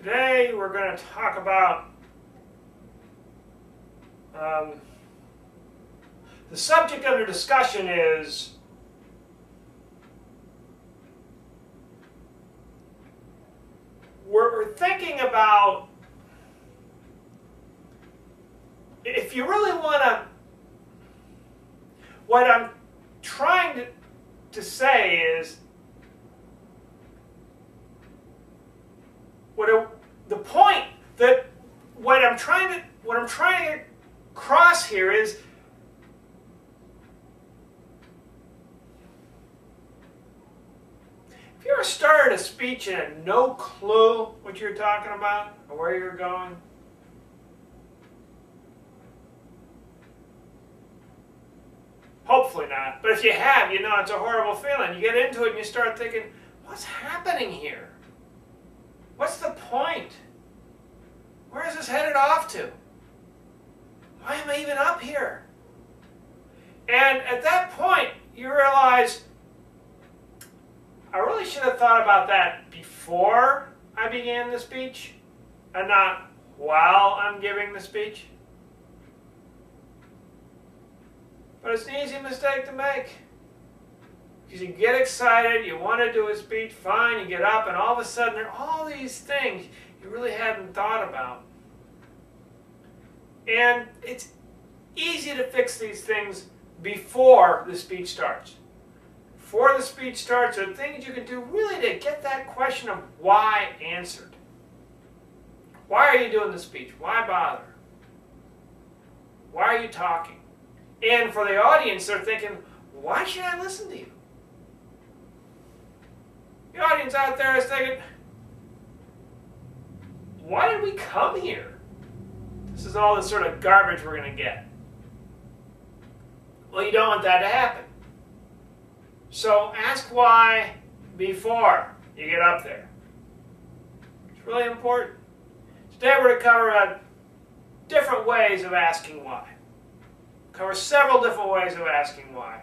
Today we're going to talk about the subject under discussion is we're thinking about if you really want to, what I'm trying to say is the point that what I'm trying to cross here is if you ever started a speech and had no clue what you're talking about or where you're going, hopefully not, but if you have, you know it's a horrible feeling. You get into it and you start thinking, what's happening here? What's the point? Where is this headed off to? Why am I even up here? And at that point, you realize, I really should have thought about that before I began the speech and not while I'm giving the speech. But it's an easy mistake to make. Because you get excited, you want to do a speech, fine, you get up, and all of a sudden there are all these things you really hadn't thought about. And it's easy to fix these things before the speech starts. Before the speech starts, there are things you can do really to get that question of why answered. Why are you doing the speech? Why bother? Why are you talking? And for the audience, they're thinking, why should I listen to you? The audience out there is thinking, why did we come here? This is all the sort of garbage we're going to get. Well, you don't want that to happen. So ask why before you get up there. It's really important. Today we're going to cover different ways of asking why. Cover several different ways of asking why.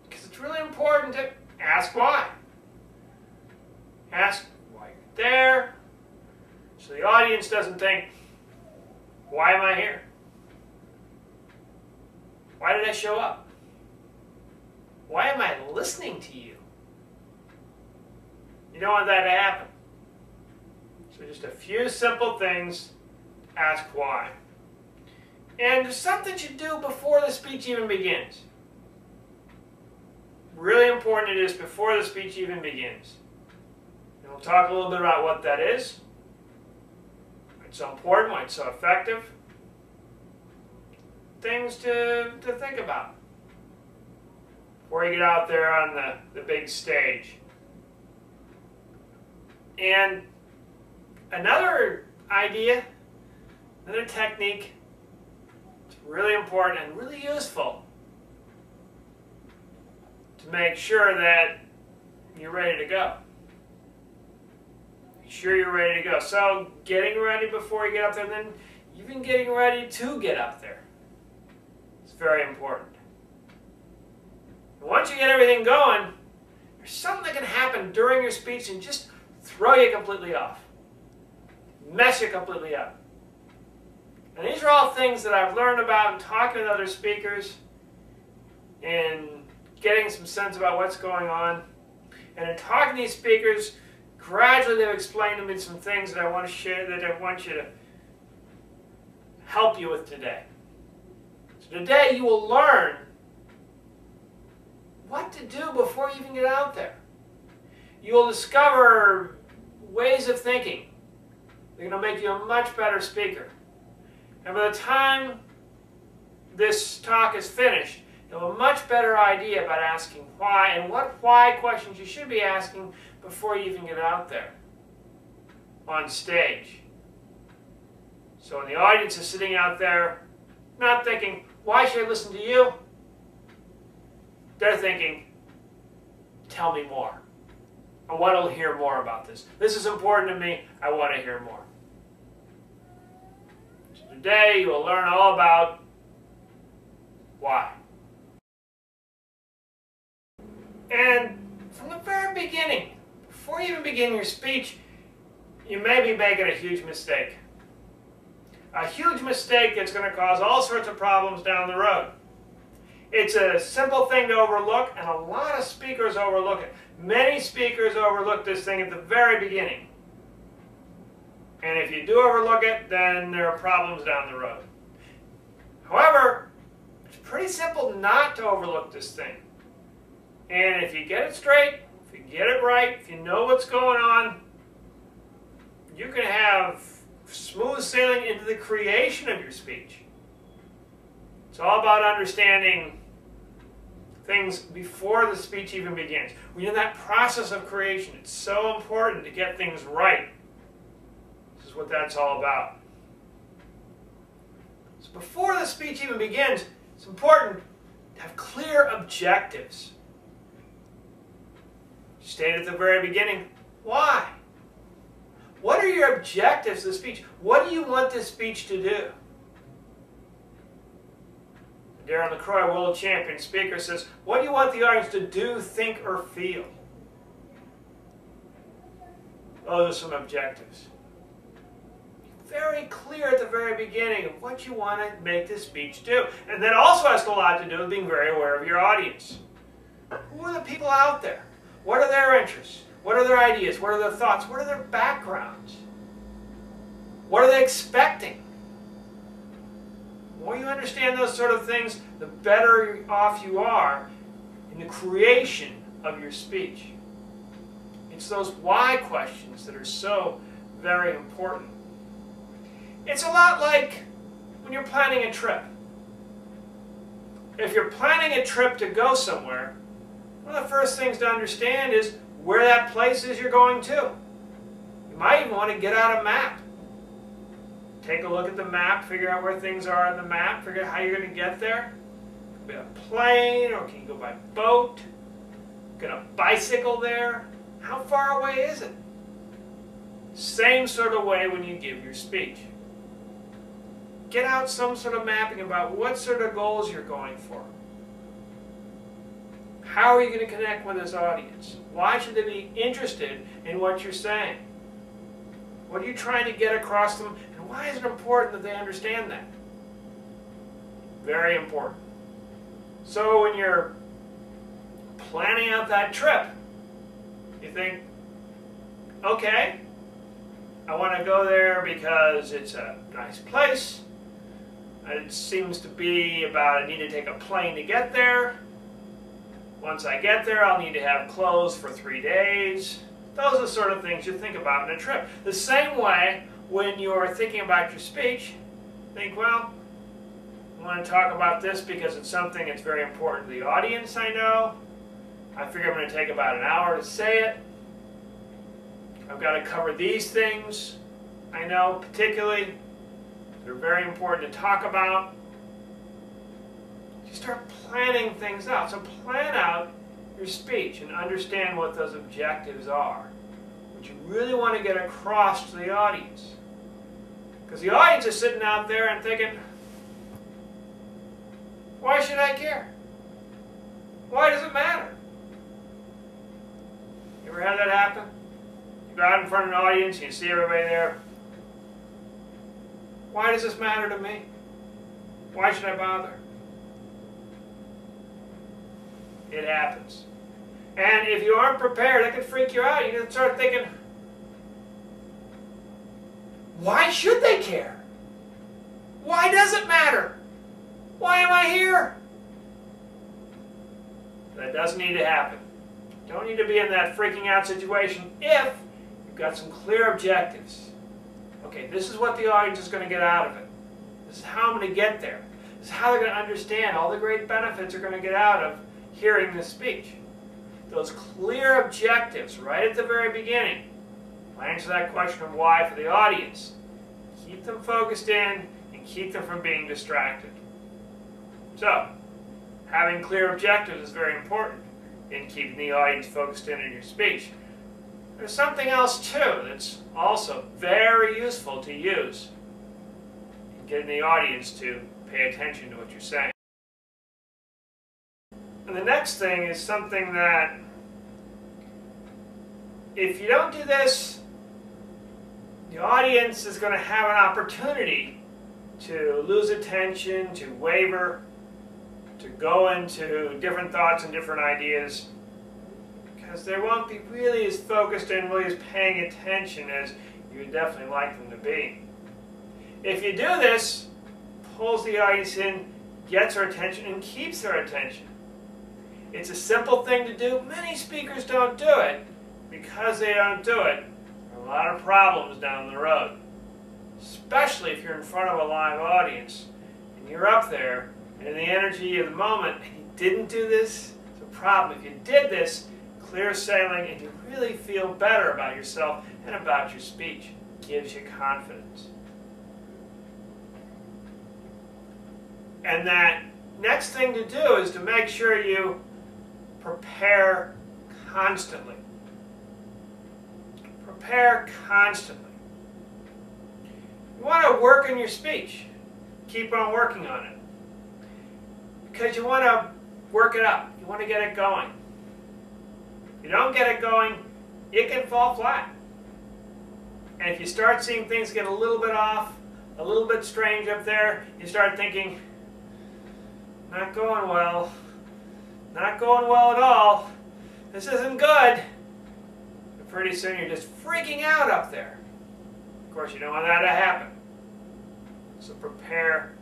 Because it's really important to ask why. Ask why you're there, so the audience doesn't think, why am I here? Why did I show up? Why am I listening to you? You don't want that to happen. So just a few simple things, ask why. And there's something you do before the speech even begins. Really important it is before the speech even begins. And we'll talk a little bit about what that is, why it's so important, why it's so effective. Things to think about before you get out there on the big stage. And another idea, another technique, it's really important and really useful to make sure that you're ready to go. Make sure you're ready to go. So getting ready before you get up there, and then even getting ready to get up there. It's very important. And once you get everything going, there's something that can happen during your speech and just throw you completely off. Mess you completely up. And these are all things that I've learned about in talking with other speakers and getting some sense about what's going on. And in talking to these speakers, gradually they've explained to me some things that I want to share, that I want you to help you with today. So today you will learn what to do before you even get out there. You will discover ways of thinking. They're going to make you a much better speaker. And by the time this talk is finished, you'll have a much better idea about asking why and what why questions you should be asking before you even get out there on stage. So when the audience is sitting out there not thinking, why should I listen to you? They're thinking, tell me more. I want to hear more about this. This is important to me. I want to hear more. So today you will learn all about why. And from the very beginning, before you even begin your speech, you may be making a huge mistake. A huge mistake that's going to cause all sorts of problems down the road. It's a simple thing to overlook, and a lot of speakers overlook it. Many speakers overlook this thing at the very beginning. And if you do overlook it, then there are problems down the road. However, it's pretty simple not to overlook this thing. And if you get it straight, if you get it right, if you know what's going on, you can have smooth sailing into the creation of your speech. It's all about understanding things before the speech even begins. When you're in that process of creation, it's so important to get things right. This is what that's all about. So before the speech even begins, it's important to have clear objectives. State at the very beginning, why? What are your objectives of the speech? What do you want this speech to do? Darren LaCroix, world champion speaker, says, what do you want the audience to do, think, or feel? Those are some objectives. Very clear at the very beginning of what you want to make this speech do. And that also has a lot to do with being very aware of your audience. Who are the people out there? What are their interests? What are their ideas? What are their thoughts? What are their backgrounds? What are they expecting? The more you understand those sort of things, the better off you are in the creation of your speech. It's those why questions that are so very important. It's a lot like when you're planning a trip. If you're planning a trip to go somewhere, one of the first things to understand is where that place is you're going to. You might even want to get out a map. Take a look at the map, figure out where things are on the map, figure out how you're going to get there. Could be a plane, or can you go by boat? Get a bicycle there? How far away is it? Same sort of way when you give your speech. Get out some sort of mapping about what sort of goals you're going for. How are you going to connect with this audience? Why should they be interested in what you're saying? What are you trying to get across to them? And why is it important that they understand that? Very important. So when you're planning out that trip, you think, okay, I want to go there because it's a nice place. It seems to be about I need to take a plane to get there. Once I get there, I'll need to have clothes for 3 days. Those are the sort of things you think about in a trip. The same way, when you're thinking about your speech, think, well, I want to talk about this because it's something that's very important to the audience, I know. I figure I'm going to take about an hour to say it. I've got to cover these things, I know, particularly. They're very important to talk about. You start planning things out. So plan out your speech and understand what those objectives are. What you really want to get across to the audience. Because the audience is sitting out there and thinking, why should I care? Why does it matter? You ever had that happen? You go out in front of an audience and you see everybody there. Why does this matter to me? Why should I bother? It happens. And if you aren't prepared, that could freak you out. You're going to start thinking, why should they care? Why does it matter? Why am I here? That doesn't need to happen. You don't need to be in that freaking out situation if you've got some clear objectives. Okay, this is what the audience is going to get out of it. This is how I'm going to get there. This is how they're going to understand all the great benefits they're going to get out of hearing this speech. Those clear objectives right at the very beginning will answer that question of why for the audience. Keep them focused in and keep them from being distracted. So, having clear objectives is very important in keeping the audience focused in your speech. There's something else too that's also very useful to use in getting the audience to pay attention to what you're saying. And the next thing is something that if you don't do this, the audience is going to have an opportunity to lose attention, to waver, to go into different thoughts and different ideas, because they won't be really as focused and really as paying attention as you would definitely like them to be. If you do this, pulls the audience in, gets their attention, and keeps their attention. It's a simple thing to do. Many speakers don't do it. Because they don't do it, there are a lot of problems down the road. Especially if you're in front of a live audience and you're up there and in the energy of the moment and you didn't do this, it's a problem. If you did this, clear sailing, and you really feel better about yourself and about your speech. It gives you confidence. And that next thing to do is to make sure you prepare constantly. Prepare constantly. You want to work on your speech. Keep on working on it. Because you want to work it up. You want to get it going. If you don't get it going, it can fall flat. And if you start seeing things get a little bit off, a little bit strange up there, you start thinking, not going well. Not going well at all. This isn't good. And pretty soon you're just freaking out up there. Of course, you don't want that to happen. So prepare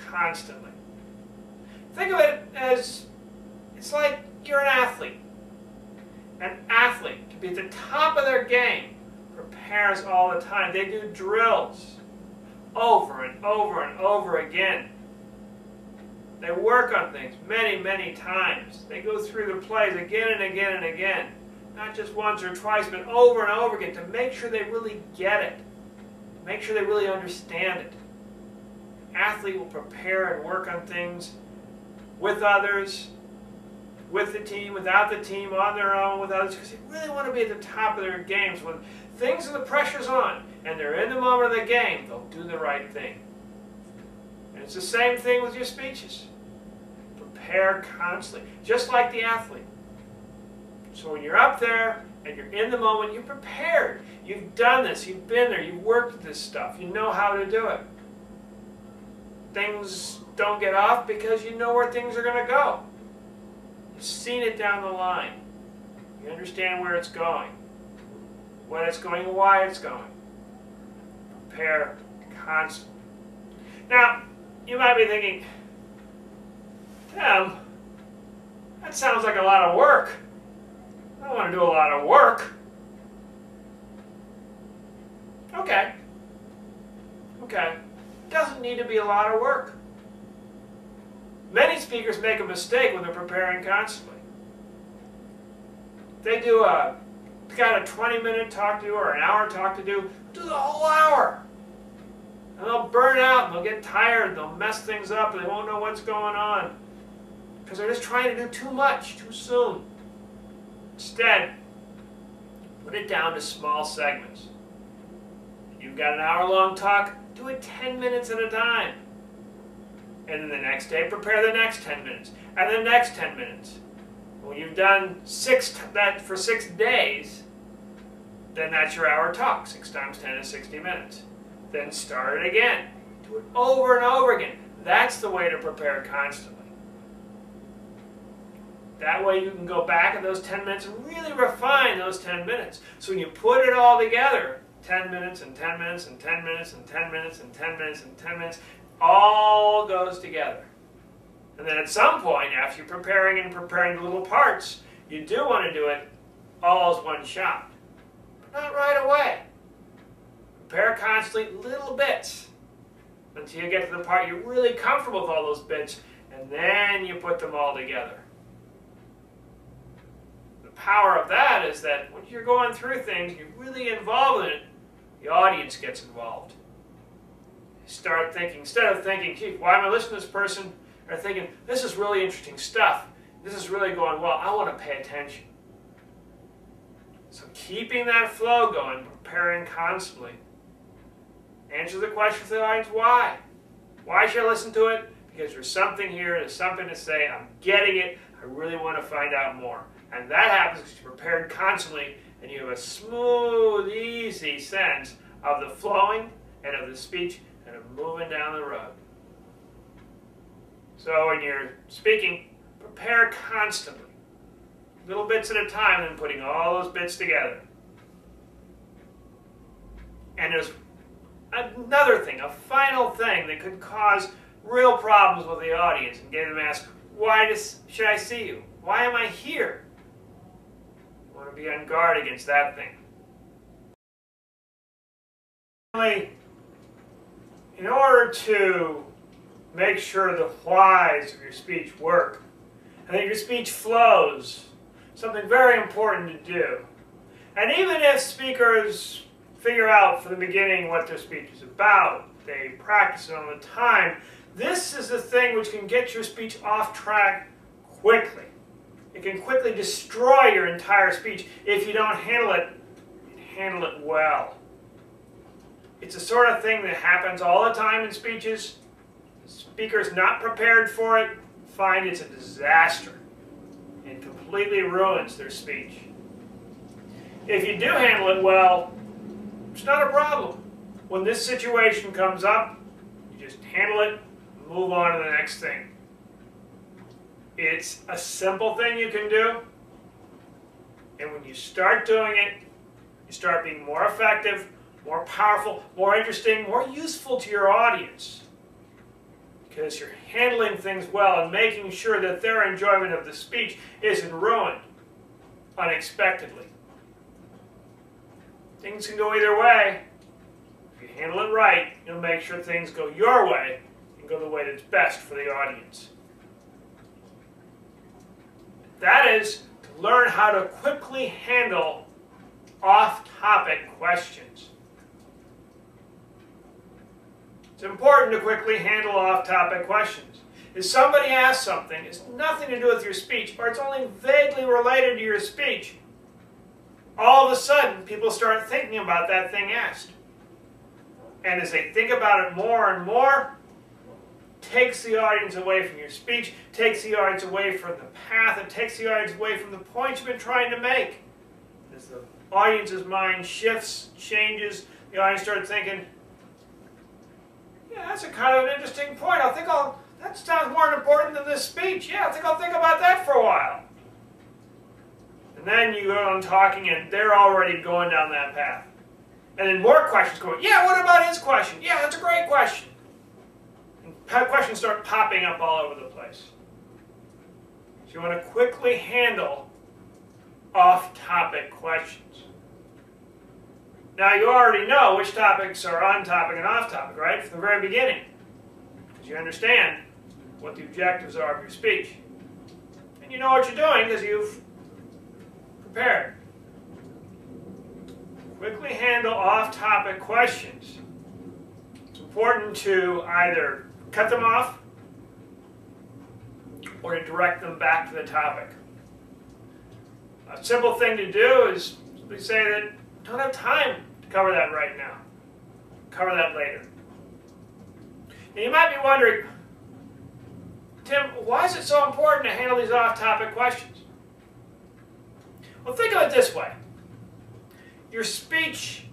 constantly. Think of it as, it's like you're an athlete. An athlete, to be at the top of their game, prepares all the time. They do drills over and over and over again. They work on things many, many times. They go through the plays again and again and again. Not just once or twice, but over and over again to make sure they really get it. Make sure they really understand it. An athlete will prepare and work on things with others, with the team, without the team, on their own, with others, because they really want to be at the top of their games. When things and the pressure's on, and they're in the moment of the game, they'll do the right thing. And it's the same thing with your speeches. Prepare constantly, just like the athlete. So when you're up there and you're in the moment, you're prepared. You've done this, you've been there, you've worked with this stuff, you know how to do it. Things don't get off because you know where things are going to go. You've seen it down the line. You understand where it's going, when it's going, and why it's going. Prepare constantly. Now, you might be thinking, Tim, that sounds like a lot of work. I don't want to do a lot of work. Okay. Okay. Doesn't need to be a lot of work. Many speakers make a mistake when they're preparing constantly. They do got a 20-minute talk to do or an hour talk to do the whole hour. And they'll burn out, and they'll get tired, and they'll mess things up, and they won't know what's going on. Because they're just trying to do too much, too soon. Instead, put it down to small segments. You've got an hour-long talk, do it 10 minutes at a time. And then the next day, prepare the next 10 minutes, and the next 10 minutes. When you've done that for 6 days, then that's your hour talk. 6 times 10 is 60 minutes. Then start it again. Do it over and over again. That's the way to prepare constantly. That way you can go back in those 10 minutes and really refine those 10 minutes. So when you put it all together, 10 minutes and 10 minutes and 10 minutes and 10 minutes and 10 minutes and 10 minutes, all goes together. And then at some point, after you're preparing the little parts, you do want to do it all as one shot. But not right away. Prepare constantly little bits until you get to the part you're really comfortable with all those bits, and then you put them all together. The power of that is that when you're going through things, you're really involved in it, the audience gets involved. You start thinking, instead of thinking, gee, why am I listening to this person? They're thinking, this is really interesting stuff. This is really going well. I want to pay attention. So keeping that flow going, preparing constantly. Answer the question for the audience, why? Why should I listen to it? Because there's something here, there's something to say, I'm getting it, I really want to find out more. And that happens because you're prepared constantly and you have a smooth, easy sense of the flowing and of the speech and of moving down the road. So when you're speaking, prepare constantly, little bits at a time, and then putting all those bits together. And there's another thing, a final thing that could cause real problems with the audience and get them to ask, why should I see you? Why am I here? You want to be on guard against that thing. Finally, in order to make sure the whys of your speech work and that your speech flows, something very important to do. And even if speakers figure out from the beginning what their speech is about, they practice it all the time, this is the thing which can get your speech off track quickly. It can quickly destroy your entire speech if you don't handle it well. It's the sort of thing that happens all the time in speeches. The speaker's not prepared for it, find it's a disaster and completely ruins their speech. If you do handle it well, it's not a problem. When this situation comes up, you just handle it, move on to the next thing. It's a simple thing you can do, and when you start doing it, you start being more effective, more powerful, more interesting, more useful to your audience. Because you're handling things well and making sure that their enjoyment of the speech isn't ruined unexpectedly. Things can go either way. If you handle it right, you'll make sure things go your way and go the way that's best for the audience. That is to learn how to quickly handle off-topic questions. It's important to quickly handle off-topic questions. If somebody asks something, it's nothing to do with your speech, or it's only vaguely related to your speech, all of a sudden people start thinking about that thing asked. And as they think about it more and more, it takes the audience away from your speech, takes the audience away from the path, it takes the audience away from the point you've been trying to make. As the audience's mind shifts, changes, the audience starts thinking, yeah, that's a kind of an interesting point. That sounds more important than this speech. Yeah, I think I'll think about that for a while. And then you go on talking and they're already going down that path. And then more questions go, yeah, what about his question? Yeah, that's a great question. And questions start popping up all over the place. So you want to quickly handle off-topic questions. Now you already know which topics are on topic and off topic, right? From the very beginning. Because you understand what the objectives are of your speech. And you know what you're doing because you've prepared. Quickly handle off-topic questions. It's important to either cut them off or to direct them back to the topic. A simple thing to do is simply say that I don't have time to cover that right now. Cover that later. And you might be wondering, Tim, why is it so important to handle these off-topic questions? Well, think of it this way. Your speech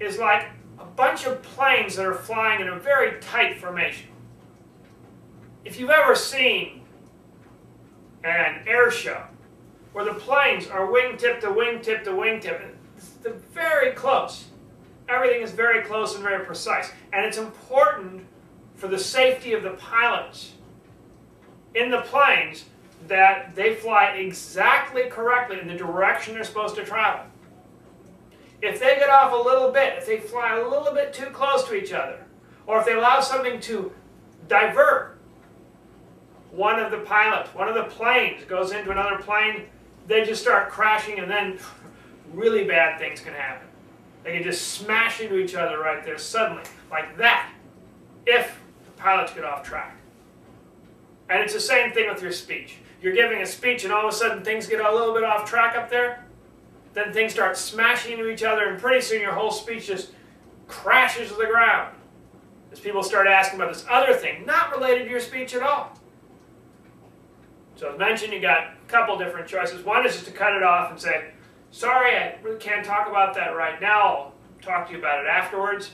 is like a bunch of planes that are flying in a very tight formation. If you've ever seen an air show where the planes are wingtip to wingtip to wingtip, they're very close. Everything is very close and very precise. And it's important for the safety of the pilots in the planes that they fly exactly correctly in the direction they're supposed to travel. If they get off a little bit, if they fly a little bit too close to each other, or if they allow something to divert, one of the pilots, one of the planes goes into another plane, they just start crashing, and then really bad things can happen. They can just smash into each other right there suddenly, like that, if the pilots get off track. And it's the same thing with your speech. You're giving a speech and all of a sudden things get a little bit off track up there, then things start smashing into each other, and pretty soon your whole speech just crashes to the ground as people start asking about this other thing, not related to your speech at all. So as mentioned, you got a couple different choices. One is just to cut it off and say, sorry, I really can't talk about that right now. talk to you about it afterwards.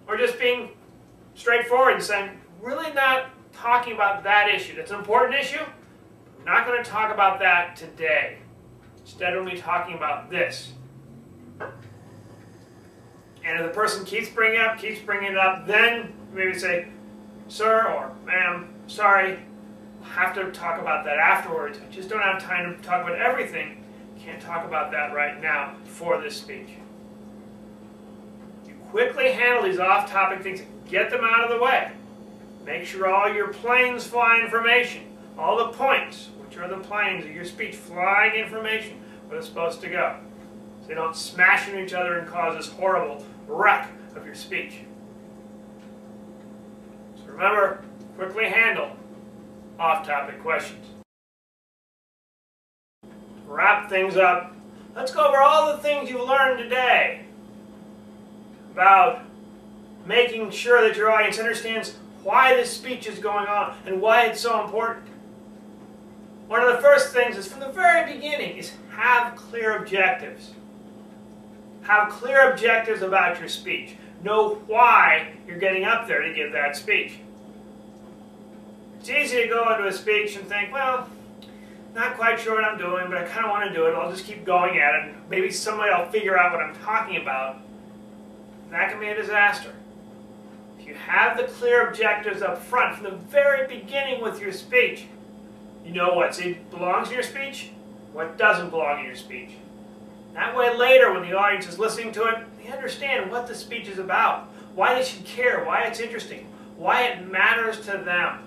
Or just being straightforward and saying, really not talking about that issue. That's an important issue. I'm not going to talk about that today. Instead, we'll be talking about this. And if the person keeps bringing it up, then maybe say, sir or ma'am, sorry, we'll have to talk about that afterwards. I just don't have time to talk about everything. Can't talk about that right now for this speech. You quickly handle these off-topic things. Get them out of the way. Make sure all your planes fly information, all the points, which are the planes of your speech, flying information where they're supposed to go. So they don't smash into each other and cause this horrible wreck of your speech. So remember, quickly handle off-topic questions. Wrap things up. Let's go over all the things you've learned today about making sure that your audience understands why this speech is going on and why it's so important. One of the first things is from the very beginning is have clear objectives. Have clear objectives about your speech. Know why you're getting up there to give that speech. It's easy to go into a speech and think, well, not quite sure what I'm doing, but I kind of want to do it. I'll just keep going at it, and maybe somebody will figure out what I'm talking about. That can be a disaster. If you have the clear objectives up front from the very beginning with your speech, you know what belongs in your speech, what doesn't belong in your speech. That way later, when the audience is listening to it, they understand what the speech is about, why they should care, why it's interesting, why it matters to them.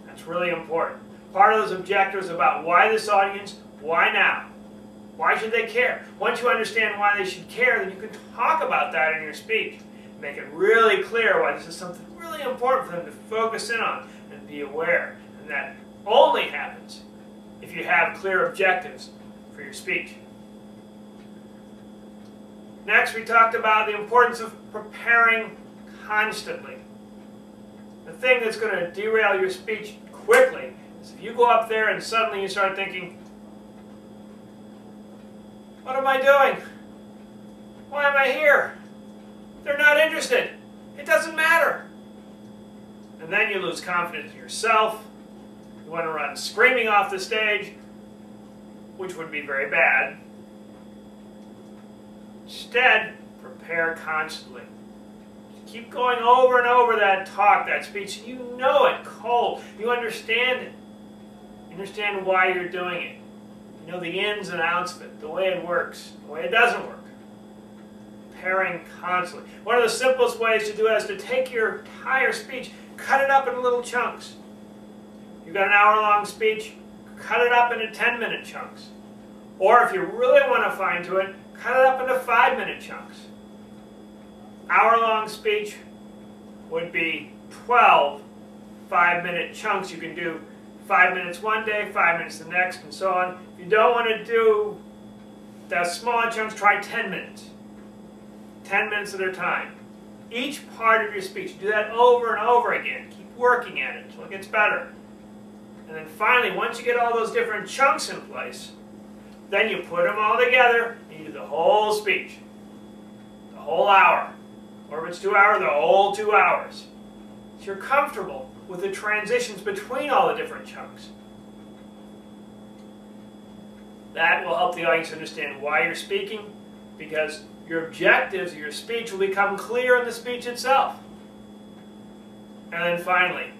That's really important. Part of those objectives about why this audience, why now? Why should they care? Once you understand why they should care, then you can talk about that in your speech. Make it really clear why this is something really important for them to focus in on and be aware. And that only happens if you have clear objectives for your speech. Next, we talked about the importance of preparing constantly. The thing that's going to derail your speech quickly is if you go up there and suddenly you start thinking, what am I doing? Why am I here? They're not interested. It doesn't matter. And then you lose confidence in yourself. You want to run screaming off the stage, which would be very bad. Instead, prepare constantly. Keep going over and over that talk, that speech. You know it cold. You understand it. You understand why you're doing it. You know the ins and outs of it, the way it works, the way it doesn't work. Preparing constantly. One of the simplest ways to do it is to take your entire speech, cut it up into little chunks. You've got an hour-long speech, cut it up into 10-minute chunks. Or if you really want to fine to it, cut it up into 5-minute chunks. Hour-long speech would be 12 5-minute chunks. You can do 5 minutes one day, 5 minutes the next, and so on. If you don't want to do the smaller chunks, try 10 minutes. 10 minutes at a time. Each part of your speech. Do that over and over again. Keep working at it until it gets better. And then finally, once you get all those different chunks in place, then you put them all together and you do the whole speech. The whole hour. Or if it's 2 hours, the whole 2 hours. So you're comfortable with the transitions between all the different chunks. That will help the audience understand why you're speaking, because your objectives of your speech will become clear in the speech itself. And then finally,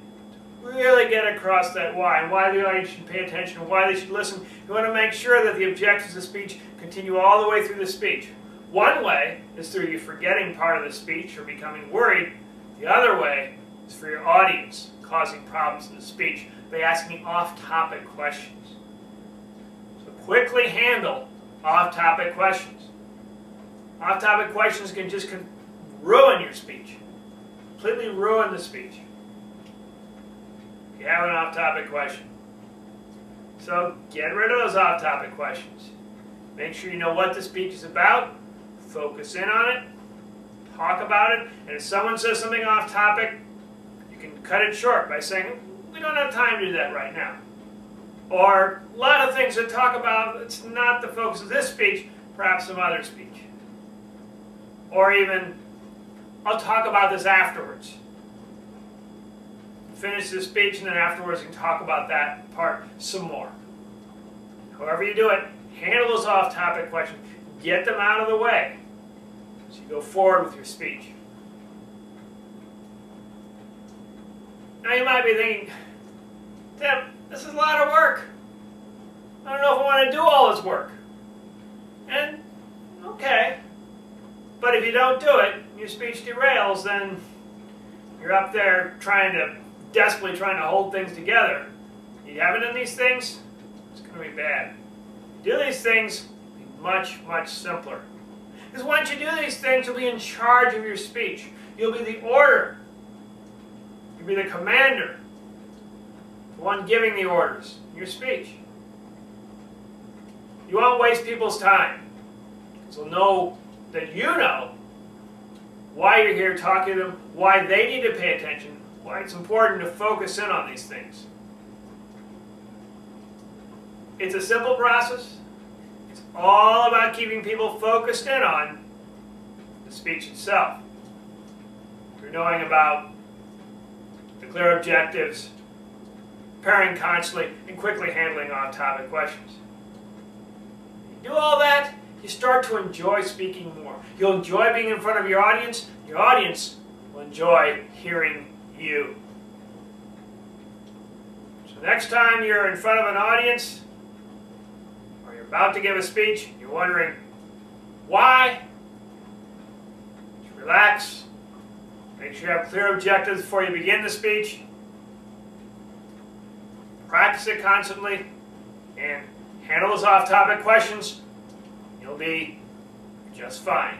really get across that why, and why the audience should pay attention, and why they should listen. You want to make sure that the objectives of the speech continue all the way through the speech. One way is through you forgetting part of the speech or becoming worried. The other way is for your audience causing problems in the speech by asking off-topic questions. So quickly handle off-topic questions. Off-topic questions can just ruin your speech. Completely ruin the speech. If you have an off-topic question. So get rid of those off-topic questions. Make sure you know what the speech is about. Focus in on it. Talk about it. And if someone says something off-topic, you can cut it short by saying, we don't have time to do that right now. Or a lot of things to talk about, it's not the focus of this speech, perhaps some other speech. or even, I'll talk about this afterwards. Finish the speech, and then afterwards you can talk about that part some more. However you do it, handle those off-topic questions. Get them out of the way so you go forward with your speech. Now you might be thinking, Tim, this is a lot of work. I don't know if I want to do all this work. And, okay. But if you don't do it, your speech derails, then you're up there desperately trying to hold things together. You haven't done these things, it's going to be bad. Do these things, it'll be much, much simpler. Because once you do these things, you'll be in charge of your speech. You'll be the orator. You'll be the commander. The one giving the orders in your speech. You won't waste people's time. Because they'll know that you know why you're here talking to them, why they need to pay attention, why it's important to focus in on these things. It's a simple process. It's all about keeping people focused in on the speech itself. You're knowing about the clear objectives, preparing constantly, and quickly handling off-topic questions. You do all that, you start to enjoy speaking more. You'll enjoy being in front of your audience will enjoy hearing you. So next time you're in front of an audience, or you're about to give a speech, you're wondering why, just relax, make sure you have clear objectives before you begin the speech, practice it constantly, and handle those off-topic questions. You'll be just fine.